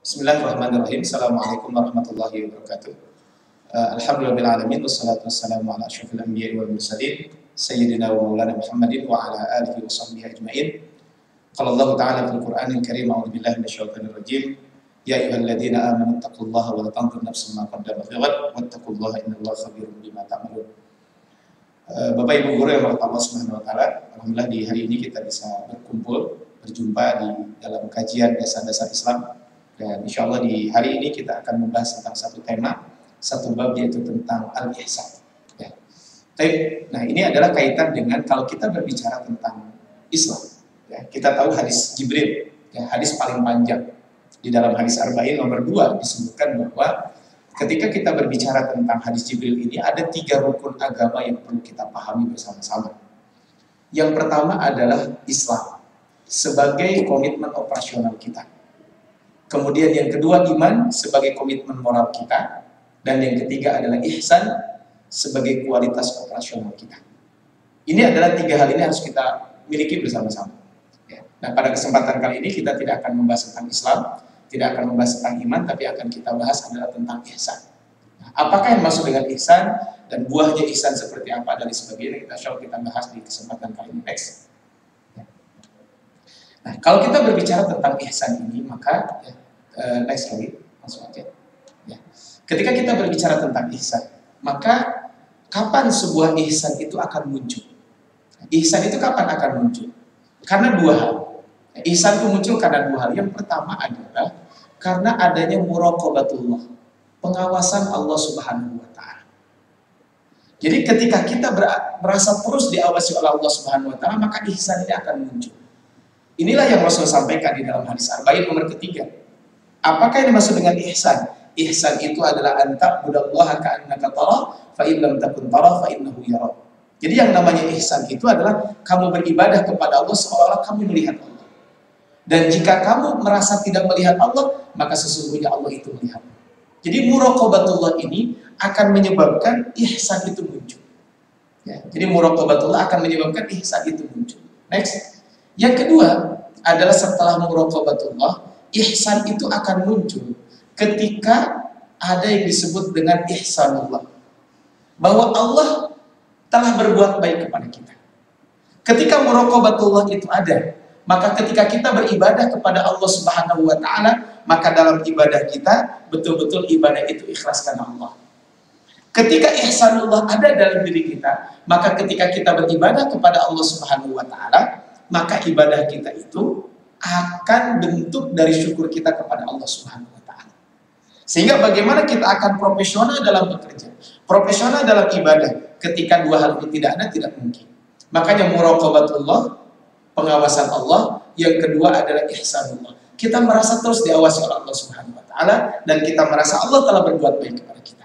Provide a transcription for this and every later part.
Bismillahirrahmanirrahim. Assalamualaikum warahmatullahi wabarakatuh. Alhamdulillahirrahmanirrahim. Wassalatu wassalamu ala asyrafil anbiya'i wal mursalin Sayyidina wa maulana Muhammadin wa ala alihi wa sahbihi ajma'in. Qala Allah ta'ala fil Qur'anil Karim, a'udzu billahi minasyaitonir rajim. Ya ayyuhalladzina amanu taqullaha wa la tanzur nafsum ma qaddamat lighad wattaqullaha innallaha khabirum bima ta'malun. Bapak Ibu guru yang berkata Allah Subhanahu wa taala, alhamdulillah di hari ini kita bisa berjumpa di dalam kajian dasar-dasar Islam. Dan insya Allah di hari ini kita akan membahas tentang satu tema, satu bab, yaitu tentang al-ihsan. Ya. Nah, ini adalah kaitan dengan kalau kita berbicara tentang Islam. Ya, kita tahu hadis Jibril, ya, hadis paling panjang. Di dalam hadis Arba'in nomor 2 disebutkan bahwa ketika kita berbicara tentang hadis Jibril ini, ada 3 rukun agama yang perlu kita pahami bersama-sama. Yang pertama adalah Islam sebagai komitmen operasional kita. Kemudian yang kedua iman sebagai komitmen moral kita, dan yang ketiga adalah ihsan sebagai kualitas operasional kita. Ini adalah 3 hal ini harus kita miliki bersama-sama. Ya. Nah, pada kesempatan kali ini kita tidak akan membahas tentang Islam, tidak akan membahas tentang iman, tapi akan kita bahas adalah tentang ihsan. Nah, apakah yang masuk dengan ihsan dan buahnya ihsan seperti apa dan sebagainya, kita bahas di kesempatan kali ini. Next. Nah, kalau kita berbicara tentang ihsan ini, maka next lagi, langsung aja. Ya. Ketika kita berbicara tentang ihsan, maka kapan sebuah ihsan itu akan muncul? Ihsan itu kapan akan muncul? Karena 2 hal. Ihsan itu muncul karena 2 hal. Yang pertama adalah karena adanya muraqabatullah, pengawasan Allah Subhanahu wa taala. Jadi ketika kita merasa terus diawasi oleh Allah Subhanahu wa taala, maka ihsan ini akan muncul. Inilah yang Rasul sampaikan di dalam hadis Arba'in nomor 3. Apakah yang dimaksud dengan ihsan? Ihsan itu adalah anta'budallaha ka'annaka tara, fa in lam takun tara fa innahu yara. Jadi yang namanya ihsan itu adalah kamu beribadah kepada Allah seolah-olah kamu melihat Allah. Dan jika kamu merasa tidak melihat Allah, maka sesungguhnya Allah itu melihat. Jadi muraqabatullah ini akan menyebabkan ihsan itu muncul. Ya, jadi muraqabatullah akan menyebabkan ihsan itu muncul. Next. Yang kedua adalah setelah muraqabatullah, ihsan itu akan muncul ketika ada yang disebut dengan ihsanullah. Bahwa Allah telah berbuat baik kepada kita. Ketika muraqabatullah itu ada, maka ketika kita beribadah kepada Allah Subhanahu wa taala, maka dalam ibadah kita betul-betul ibadah itu ikhlas karena Allah. Ketika ihsanullah ada dalam diri kita, maka ketika kita beribadah kepada Allah Subhanahu wa taala, maka ibadah kita itu akan bentuk dari syukur kita kepada Allah Subhanahu wa taala. Sehingga bagaimana kita akan profesional dalam bekerja, profesional dalam ibadah, ketika 2 hal itu tidak ada, tidak mungkin. Makanya muraqabatullah, pengawasan Allah, yang kedua adalah ihsanullah. Kita merasa terus diawasi oleh Allah Subhanahu wa taala, dan kita merasa Allah telah berbuat baik kepada kita.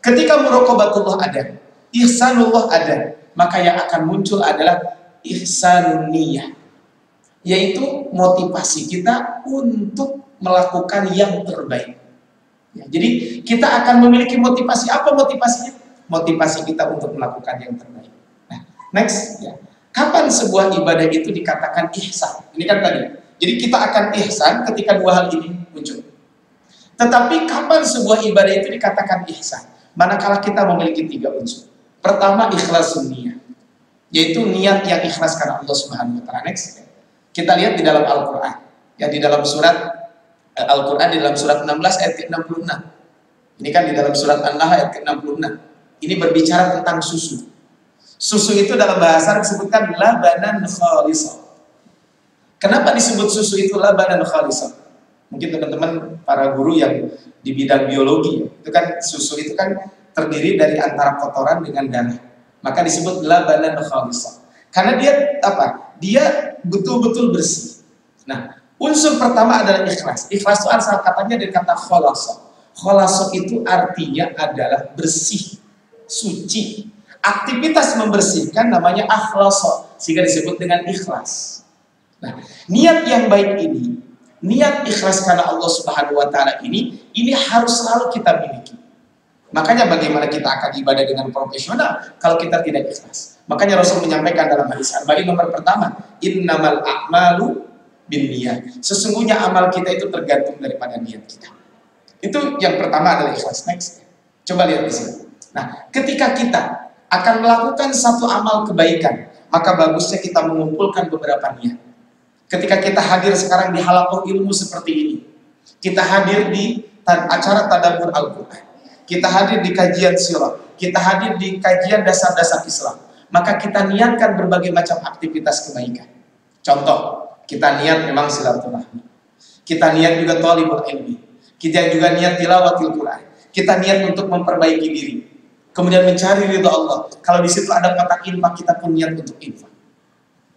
Ketika muraqabatullah ada, ihsanullah ada, maka yang akan muncul adalah ihsanun niyah, yaitu motivasi kita untuk melakukan yang terbaik. Ya, jadi kita akan memiliki motivasi. Apa motivasinya? Motivasi kita untuk melakukan yang terbaik. Nah, next. Ya. Kapan sebuah ibadah itu dikatakan ihsan? Ini kan tadi. Jadi kita akan ihsan ketika 2 hal ini muncul. Tetapi kapan sebuah ibadah itu dikatakan ihsan? Manakala kita memiliki 3 unsur. Pertama, ikhlasun niyah, yaitu niat yang ikhlas karena Allah Subhanahu wa taala. Next. Kita lihat di dalam Al-Qur'an. Ya, di dalam surat Al-Qur'an di dalam surat 16 ayat ke-66. Ini kan di dalam surat An-Nahl ayat ke-66. Ini berbicara tentang susu. Susu itu dalam bahasa disebutkan labanan khalisah. Kenapa disebut susu itu labanan khalisah? Mungkin teman-teman para guru yang di bidang biologi, itu kan susu itu kan terdiri dari antara kotoran dengan darah. Maka disebut labanan khalisah. Karena dia apa? Dia betul-betul bersih. Nah, unsur pertama adalah ikhlas. Ikhlas itu asal katanya dari kata khalasa. Khalasa itu artinya adalah bersih, suci. Aktivitas membersihkan namanya akhlasa, sehingga disebut dengan ikhlas. Nah, niat yang baik ini, niat ikhlas karena Allah Subhanahu wa taala ini harus selalu kita miliki. Makanya bagaimana kita akan ibadah dengan profesional kalau kita tidak ikhlas. Makanya Rasul menyampaikan dalam hadis Arba'in nomor pertama, innamal a'malu binniyat. Sesungguhnya amal kita itu tergantung daripada niat kita. Itu yang pertama adalah ikhlas. Next. Coba lihat di sini. Nah, ketika kita akan melakukan satu amal kebaikan, maka bagusnya kita mengumpulkan beberapa niat. Ketika kita hadir sekarang di halaqah ilmu seperti ini, kita hadir di acara tadabbur Al-Quran, kita hadir di kajian sirah, kita hadir di kajian dasar-dasar Islam, maka kita niatkan berbagai macam aktivitas kebaikan. Contoh, kita niat memang silaturahmi, kita niat juga thalibul ilmi, kita juga niat tilawatil Quran, kita niat untuk memperbaiki diri, kemudian mencari ridha Allah. Kalau di situ ada kotak infak, kita pun niat untuk infak.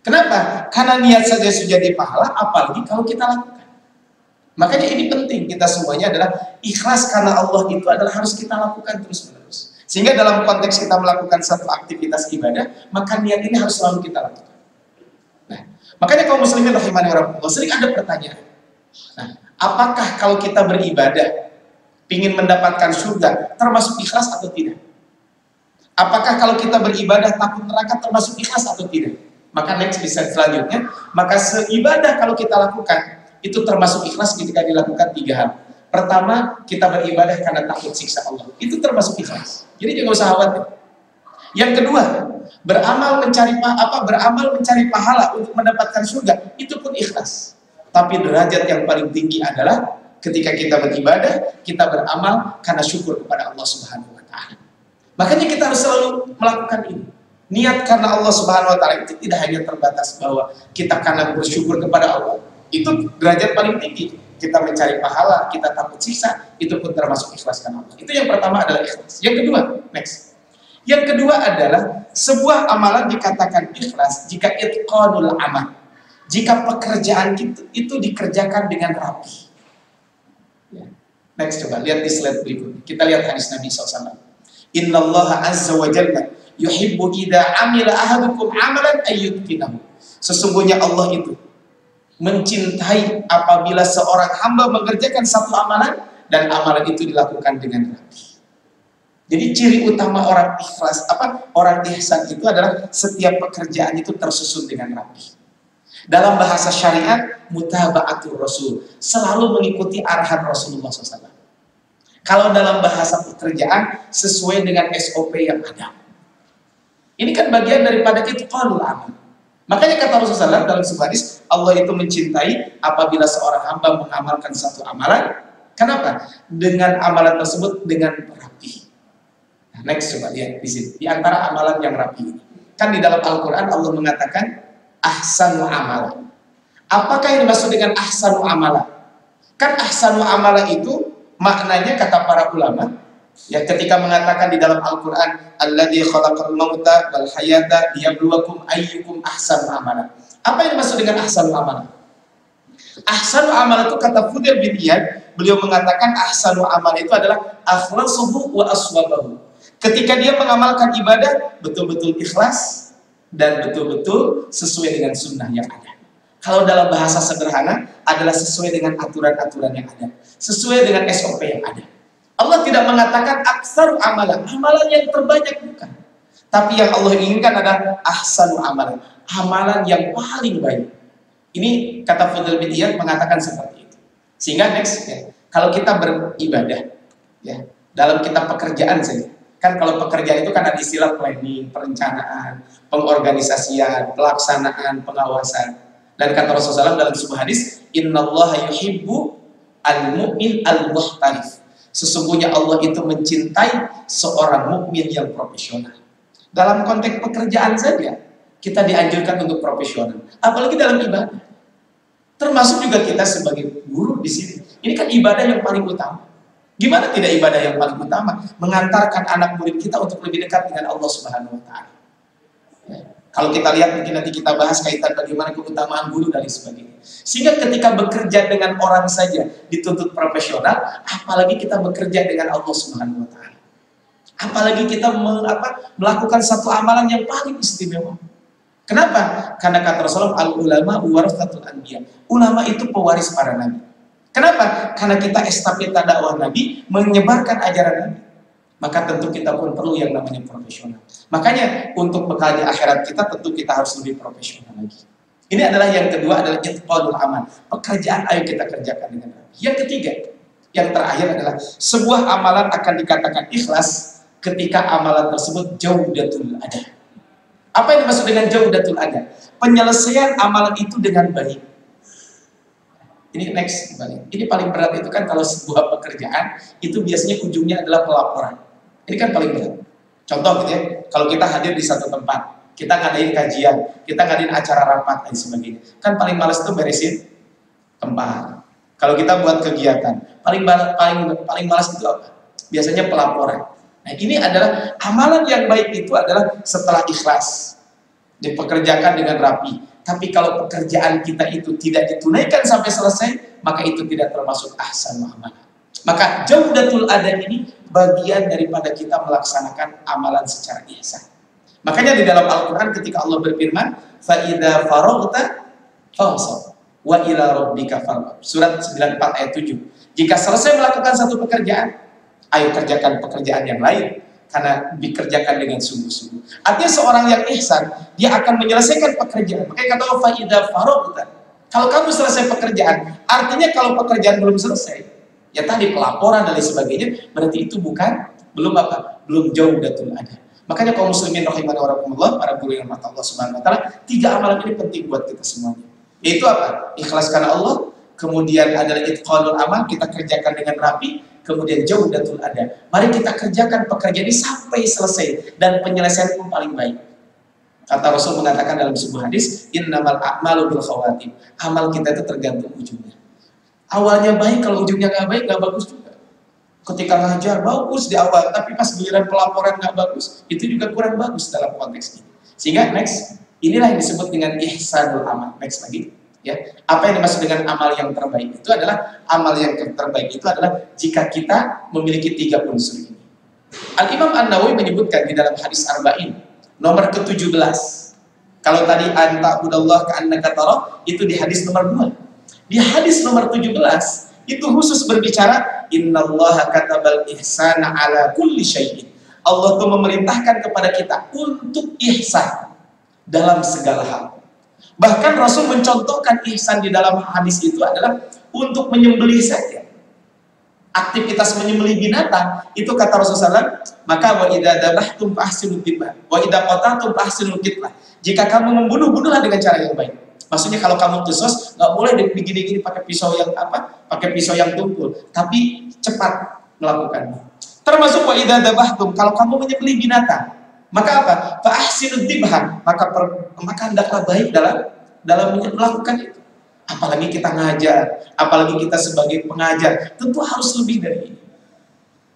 Kenapa? Karena niat saja sudah jadi pahala, apalagi kalau kita lakukan. Makanya ini penting, kita semuanya adalah ikhlas karena Allah itu adalah harus kita lakukan terus-menerus. Sehingga dalam konteks kita melakukan satu aktivitas ibadah, maka niat ini harus selalu kita lakukan. Nah, makanya kaum muslimin rahimani wa rahimakumullah, sering ada pertanyaan. Nah, apakah kalau kita beribadah, ingin mendapatkan surga, termasuk ikhlas atau tidak? Apakah kalau kita beribadah takut neraka termasuk ikhlas atau tidak? Maka next bisa selanjutnya, maka seibadah kalau kita lakukan itu termasuk ikhlas ketika dilakukan 3 hal. Pertama, kita beribadah karena takut siksa Allah. Itu termasuk ikhlas. Jadi jangan usah khawatir. Yang kedua, beramal mencari pahala untuk mendapatkan surga, itu pun ikhlas. Tapi derajat yang paling tinggi adalah ketika kita beribadah, kita beramal karena syukur kepada Allah Subhanahu wa taala. Makanya kita harus selalu melakukan ini. Niat karena Allah Subhanahu wa taala itu tidak hanya terbatas bahwa kita karena bersyukur kepada Allah. Itu derajat paling tinggi. Kita mencari pahala, kita takut siksa, itu pun termasuk ikhlas karena Allah. Itu yang pertama adalah ikhlas. Yang kedua, next. Yang kedua adalah sebuah amalan dikatakan ikhlas jika itqanul amal. Jika pekerjaan itu dikerjakan dengan rapi. Next, coba lihat di slide berikutnya. Kita lihat hadis Nabi SAW. Innallaha azza wa jalla yuhibbu idza amila ahadukum amalan ayyutqinahu. Sesungguhnya Allah itu mencintai apabila seorang hamba mengerjakan satu amalan dan amalan itu dilakukan dengan rapi. Jadi ciri utama orang ikhlas orang ihsan itu adalah setiap pekerjaan itu tersusun dengan rapi. Dalam bahasa syariat, mutaba'atul rasul, selalu mengikuti arahan Rasulullah SAW. Kalau dalam bahasa pekerjaan, sesuai dengan SOP yang ada. Ini kan bagian daripada itqanul amal. Makanya kata Rasulullah SAW dalam sebuah hadis, Allah itu mencintai apabila seorang hamba mengamalkan satu amalan. Kenapa? Dengan amalan tersebut dengan rapi. Nah, next coba lihat di sini. Di antara amalan yang rapi ini, kan di dalam Al-Quran Allah mengatakan ahsanu amala. Apakah yang dimaksud dengan ahsanu amala? Kan ahsanu amala itu maknanya kata para ulama, ya ketika mengatakan di dalam Al-Quran alladzi khalaqal mauta wal hayata liyabluwakum ayyukum ahsanu amala. Apa yang dimaksud dengan ahsanu amala? Ahsanu amala itu kata Fudail bin Iyad, beliau mengatakan ahsanu amala itu adalah akhlasuhu wa aswabahu. Ketika dia mengamalkan ibadah betul-betul ikhlas dan betul-betul sesuai dengan sunnah yang ada. Kalau dalam bahasa sederhana adalah sesuai dengan aturan-aturan yang ada, sesuai dengan SOP yang ada. Allah tidak mengatakan aksaru amalan, amalan yang terbanyak, bukan. Tapi yang Allah inginkan adalah ahsanu amalan, amalan yang paling baik. Ini kata Fudail bin Iyad mengatakan seperti itu. Sehingga next, ya, kalau kita beribadah, ya, dalam kita pekerjaan saja. Kan kalau pekerjaan itu kan ada istilah planning, perencanaan, pengorganisasian, pelaksanaan, pengawasan. Dan kata Rasulullah SAW dalam sebuah hadis, innallaha yuhibbu al-mu'min al-muhtarif. Sesungguhnya Allah itu mencintai seorang mukmin yang profesional. Dalam konteks pekerjaan saja, kita dianjurkan untuk profesional. Apalagi dalam ibadah. Termasuk juga kita sebagai guru di sini. Ini kan ibadah yang paling utama. Gimana tidak ibadah yang paling utama? Mengantarkan anak murid kita untuk lebih dekat dengan Allah Subhanahu wa taala. Ya. Kalau kita lihat mungkin nanti kita bahas kaitan bagaimana keutamaan guru dan sebagainya. Sehingga ketika bekerja dengan orang saja dituntut profesional, apalagi kita bekerja dengan Allah Subhanahu wa taala. Apalagi kita melakukan satu amalan yang paling istimewa. Kenapa? Karena kata Rasulullah, al-ulama waratsatul anbiya. Ulama itu pewaris para nabi. Kenapa? Karena kita estafeta dakwah Nabi, menyebarkan ajaran Nabi. Maka tentu kita pun perlu yang namanya profesional. Makanya untuk bekal di akhirat kita tentu kita harus lebih profesional lagi. Ini adalah yang kedua, adalah itqanul amal. Pekerjaan ayo kita kerjakan dengan rapi. Yang ketiga, yang terakhir adalah sebuah amalan akan dikatakan ikhlas ketika amalan tersebut jaudatul ada. Apa yang dimaksud dengan jaudatul ada? Penyelesaian amalan itu dengan baik. Ini next kembali. Ini paling berat itu kan kalau sebuah pekerjaan itu biasanya ujungnya adalah pelaporan. Ini kan paling berat. Contoh gitu ya, kalau kita hadir di satu tempat, kita ngadain kajian, kita ngadain acara rapat dan sebagainya. Kan paling males tuh beresin tempat. Kalau kita buat kegiatan, paling malas itu apa? Biasanya pelaporan. Nah, ini adalah amalan yang baik itu adalah setelah ikhlas, dipekerjakan dengan rapi. Tapi kalau pekerjaan kita itu tidak ditunaikan sampai selesai, maka itu tidak termasuk ahsan muamalah. Maka jaudatul ada ini bagian daripada kita melaksanakan amalan secara ihsan. Makanya di dalam Al-Quran ketika Allah berfirman, فَإِذَا فَرَغْتَ فَانْصَبْ wa ila rabbika farghab. Surat 94 ayat 7. Jika selesai melakukan satu pekerjaan, ayo kerjakan pekerjaan yang lain karena dikerjakan dengan sungguh-sungguh. Artinya seorang yang ihsan, dia akan menyelesaikan pekerjaan. Makanya kata Allah, fa idza faraghta. Kalau kamu selesai pekerjaan, artinya kalau pekerjaan belum selesai, ya tadi pelaporan dan lain sebagainya, berarti itu belum jaudatul ada. Makanya kaum muslimin rahimani wa rahimakumullah, para guru yang mata Allah Subhanahu wa taala, 3 amalan ini penting buat kita semuanya. Yaitu apa? Ikhlas karena Allah, kemudian adalah itqanul amal, kita kerjakan dengan rapi, kemudian jaudatul ada. Mari kita kerjakan pekerjaan ini sampai selesai dan penyelesaian pun paling baik. Kata Rasul mengatakan dalam sebuah hadis, innamal a'malu bil khawatim. Amal kita itu tergantung ujungnya. Awalnya baik, kalau ujungnya nggak baik, nggak bagus juga. Ketika ngajar bagus di awal, tapi pas giliran pelaporan nggak bagus, itu juga kurang bagus dalam konteks ini. Sehingga next, inilah yang disebut dengan ihsanul amal. Next lagi, ya. Apa yang dimaksud dengan amal yang terbaik? Itu adalah amal yang terbaik itu adalah jika kita memiliki 3 unsur ini. Al-Imam An-Nawawi menyebutkan di dalam hadis Arba'in nomor ke-17. Kalau tadi anta budallah ka'annaka tarah, itu di hadis nomor 2. Di hadis nomor 17 itu khusus berbicara innallaha katabal ihsana ala kulli syai'in. Allah tuh memerintahkan kepada kita untuk ihsan dalam segala hal. Bahkan Rasul mencontohkan ihsan di dalam hadis itu adalah untuk menyembelih saja. Aktivitas menyembelih binatang itu kata Rasulullah, maka wa idza dabahtum fahsinul dzibah wa idza qataltum fahsinul qitlah. Jika kamu membunuh, bunuhlah dengan cara yang baik. Maksudnya kalau kamu qisas nggak boleh begini-gini pakai pisau yang pakai pisau yang tumpul, tapi cepat melakukannya. Termasuk wa idza dabahtum, kalau kamu menyembelih binatang, maka apa? Fa ahsinud dzibha, maka hendaklah baik dalam melakukan itu. Apalagi kita ngajar, apalagi kita sebagai pengajar, tentu harus lebih dari ini.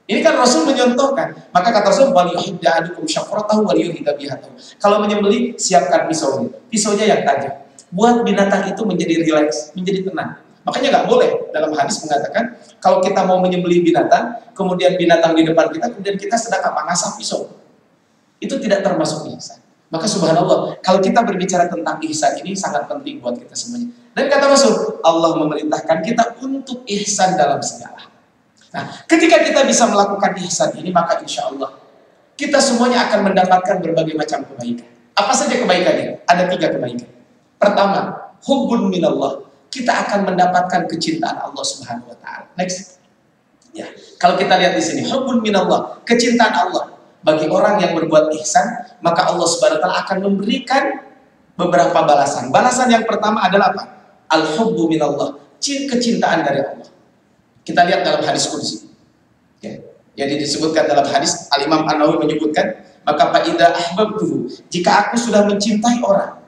Ini kan Rasul menyontohkan. Maka kata Rasul, wal yuhibbu ahadukum syafratahu wal yuhidda bihatahu. Kalau menyembelih, siapkan pisaunya. Pisaunya yang tajam. Buat binatang itu menjadi rileks, menjadi tenang. Makanya nggak boleh dalam hadis mengatakan kalau kita mau menyembelih binatang, kemudian binatang di depan kita, kemudian kita sedang ngasah pisau. Itu tidak termasuk ihsan. Maka subhanallah, kalau kita berbicara tentang ihsan ini sangat penting buat kita semuanya. Dan kata Rasul, Allah memerintahkan kita untuk ihsan dalam segala. Nah, ketika kita bisa melakukan ihsan ini, maka insya Allah kita semuanya akan mendapatkan berbagai macam kebaikan. Apa saja kebaikannya? Ada 3 kebaikan. Pertama, hubbun minallah. Kita akan mendapatkan kecintaan Allah Subhanahu wa taala. Next. Ya, kalau kita lihat di sini, hubbun minallah, kecintaan Allah. Bagi orang yang berbuat ihsan, maka Allah Subhanahu wa taala akan memberikan beberapa balasan. Balasan yang pertama adalah apa? Al-hubbu minallah, kecintaan dari Allah. Kita lihat dalam hadis qudsi. Ya. Jadi disebutkan dalam hadis, Al-Imam An-Nawawi menyebutkan, maka fa idza ahbabtuhu, jika aku sudah mencintai orang,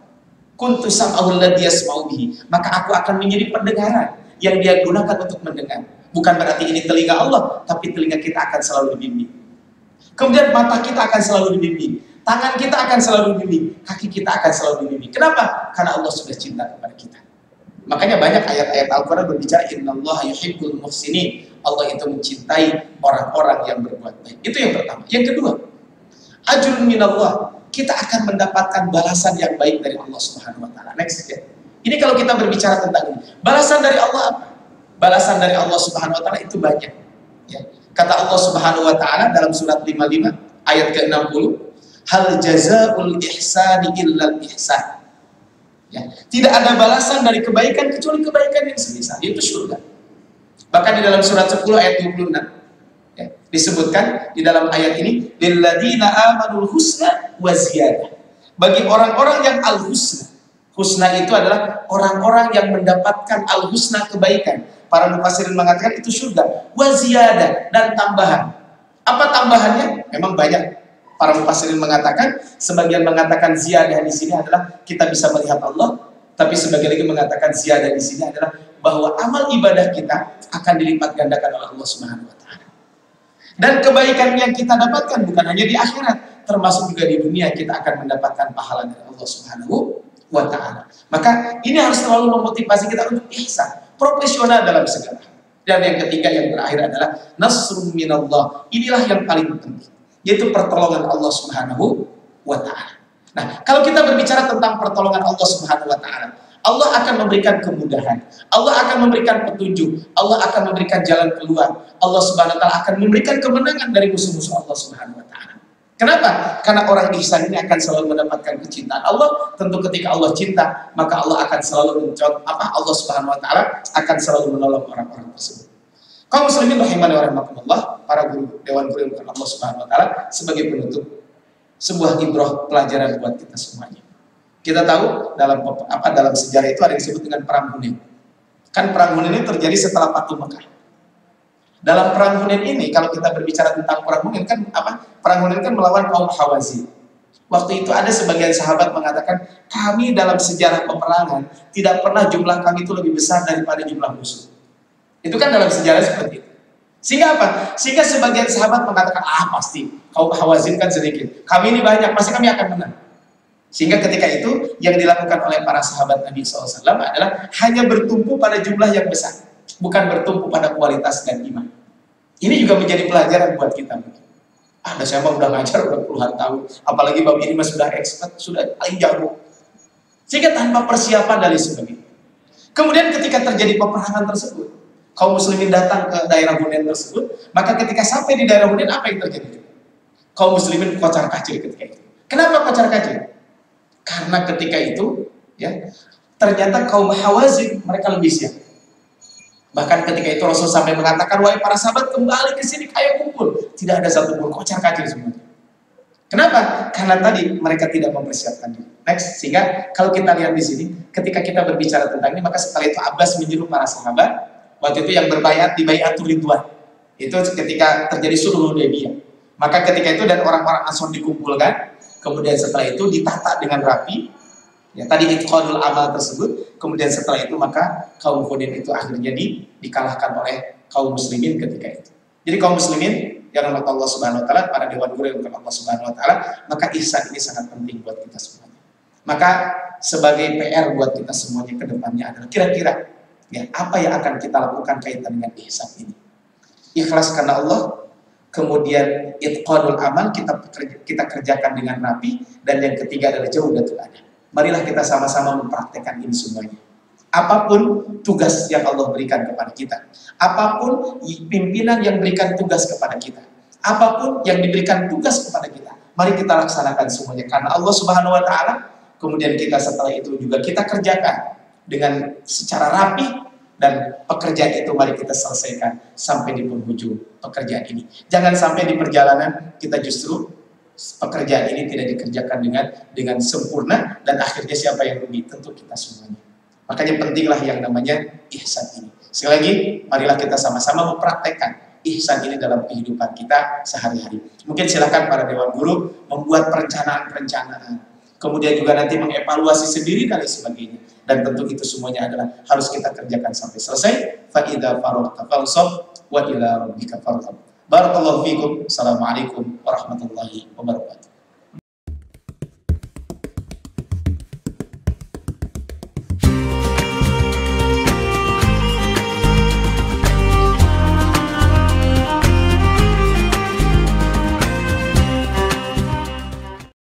kuntu sam'ahu alladhi yasma'u bihi, maka aku akan menjadi pendengaran yang dia gunakan untuk mendengar. Bukan berarti ini telinga Allah, tapi telinga kita akan selalu dibimbing. Kemudian mata kita akan selalu dibimbing, tangan kita akan selalu dibimbing, kaki kita akan selalu dibimbing. Kenapa? Karena Allah sudah cinta kepada kita. Makanya banyak ayat-ayat Al-Quran berbicara innallaha yuhibbul muhsinin. Allah itu mencintai orang-orang yang berbuat baik. Itu yang pertama. Yang kedua, ajrun minallah. Kita akan mendapatkan balasan yang baik dari Allah Subhanahu wa taala. Next ya. Ini kalau kita berbicara tentang ini. Balasan dari Allah apa? Balasan dari Allah Subhanahu wa taala itu banyak. Ya. Kata Allah Subhanahu wa taala dalam surat 55 ayat ke-60, hal jazaa'ul ihsani illal ihsan. Ya, tidak ada balasan dari kebaikan kecuali kebaikan yang semisal, yaitu surga. Bahkan di dalam surat 10 ayat 26 ya, disebutkan di dalam ayat ini, lilladzina amanul husna wa ziyadah. Bagi orang-orang yang al-husna. Husna itu adalah orang-orang yang mendapatkan al-husna, kebaikan. Para mufassirin mengatakan itu surga, wa ziyadah, dan tambahan. Apa tambahannya? Memang banyak. Para mufassirin mengatakan, sebagian mengatakan ziyadah di sini adalah kita bisa melihat Allah, tapi sebagian lagi mengatakan ziyadah di sini adalah bahwa amal ibadah kita akan dilipat gandakan oleh Allah Subhanahu wa taala. Dan kebaikan yang kita dapatkan bukan hanya di akhirat, termasuk juga di dunia kita akan mendapatkan pahala dari Allah Subhanahu wa taala. Maka ini harus selalu memotivasi kita untuk ihsan, profesional dalam segala hal. Dan yang ketiga yang terakhir adalah nasrun minallah. Inilah yang paling penting, yaitu pertolongan Allah Subhanahu wa taala. Nah, kalau kita berbicara tentang pertolongan Allah Subhanahu wa taala, Allah akan memberikan kemudahan, Allah akan memberikan petunjuk, Allah akan memberikan jalan keluar, Allah Subhanahu wa taala akan memberikan kemenangan dari musuh-musuh Allah Subhanahu wa taala. Kenapa? Karena orang ihsan ini akan selalu mendapatkan kecintaan Allah. Tentu ketika Allah cinta, maka Allah akan selalu Allah Subhanahu wa taala akan selalu menolong orang-orang tersebut. Kaum muslimin rahimani wa rahimakumullah, para guru, dewan guru yang Allah Subhanahu wa taala, sebagai penutup, sebuah ibrah pelajaran buat kita semuanya. Kita tahu dalam sejarah itu ada yang disebut dengan perang Hunain. Kan perang Hunain ini terjadi setelah Fathu Makkah. Dalam perang Hunain ini, kalau kita berbicara tentang perang Hunain kan perang Hunain kan melawan kaum Hawazin. Waktu itu ada sebagian sahabat mengatakan, kami dalam sejarah peperangan tidak pernah jumlah kami itu lebih besar daripada jumlah musuh. Itu kan dalam sejarah seperti itu. Sehingga apa? Sehingga sebagian sahabat mengatakan, pasti kaum Hawazin kan sedikit, kami ini banyak, pasti kami akan menang. Sehingga ketika itu yang dilakukan oleh para sahabat Nabi SAW adalah hanya bertumpu pada jumlah yang besar, bukan bertumpu pada kualitas dan iman. Ini juga menjadi pelajaran buat kita. Ada saya mah udah ngajar udah puluhan tahun, apalagi bab ini mah sudah expert, sudah paling jago. Sehingga tanpa persiapan dari sebagainya. Kemudian ketika terjadi peperangan tersebut, kaum muslimin datang ke daerah Hunain tersebut, maka ketika sampai di daerah Hunain, apa yang terjadi? Kaum muslimin kocar-kacir ketika itu. Kenapa kocar-kacir? Karena ketika itu, ya, ternyata kaum Hawazin mereka lebih siap. Bahkan ketika itu Rasul sampai mengatakan, wahai para sahabat, kembali ke sini, ayo kumpul. Tidak ada satupun, kocar-kacir semuanya. Kenapa? Karena tadi mereka tidak mempersiapkan diri. Next, sehingga kalau kita lihat di sini, ketika kita berbicara tentang ini, maka setelah itu Abbas menyuruh para sahabat, waktu itu yang berbayat di Bayatul Ridwan. Itu ketika terjadi sulh Hudaybiyah. Maka ketika itu dan orang-orang Ansor dikumpulkan, kemudian setelah itu ditata dengan rapi, ya tadi itqanul amal tersebut. Kemudian setelah itu maka kaum Hunain itu akhirnya dikalahkan oleh kaum muslimin ketika itu. Jadi kaum muslimin yang rahmat Allah Subhanahu wa taala, para dewan guru yang rahmat Allah Subhanahu wa taala, maka ihsan ini sangat penting buat kita semuanya. Maka sebagai PR buat kita semuanya ke depannya adalah kira-kira ya apa yang akan kita lakukan kaitan dengan ihsan ini. Ikhlas karena Allah, kemudian itqanul amal kita kerjakan dengan rapi, dan yang ketiga adalah jaudatul adab. Marilah kita sama-sama mempraktekkan ini semuanya. Apapun tugas yang Allah berikan kepada kita, apapun pimpinan yang berikan tugas kepada kita, apapun yang diberikan tugas kepada kita, mari kita laksanakan semuanya karena Allah Subhanahu wa taala. Kemudian kita setelah itu juga kita kerjakan dengan secara rapi, dan pekerjaan itu mari kita selesaikan sampai di penghujung pekerjaan ini. Jangan sampai di perjalanan kita justru pekerjaan ini tidak dikerjakan dengan sempurna, dan akhirnya siapa yang rugi? Tentu kita semuanya. Makanya pentinglah yang namanya ihsan ini. Sekali lagi, marilah kita sama-sama mempraktekkan ihsan ini dalam kehidupan kita sehari-hari. Mungkin silakan para dewan guru membuat perencanaan-perencanaan, kemudian juga nanti mengevaluasi sendiri dan sebagainya. Dan tentu itu semuanya adalah harus kita kerjakan sampai selesai. Fa idza faraghta fansab wa ila rabbika farghab. Barakallahu fikum. Assalamualaikum warahmatullahi wabarakatuh.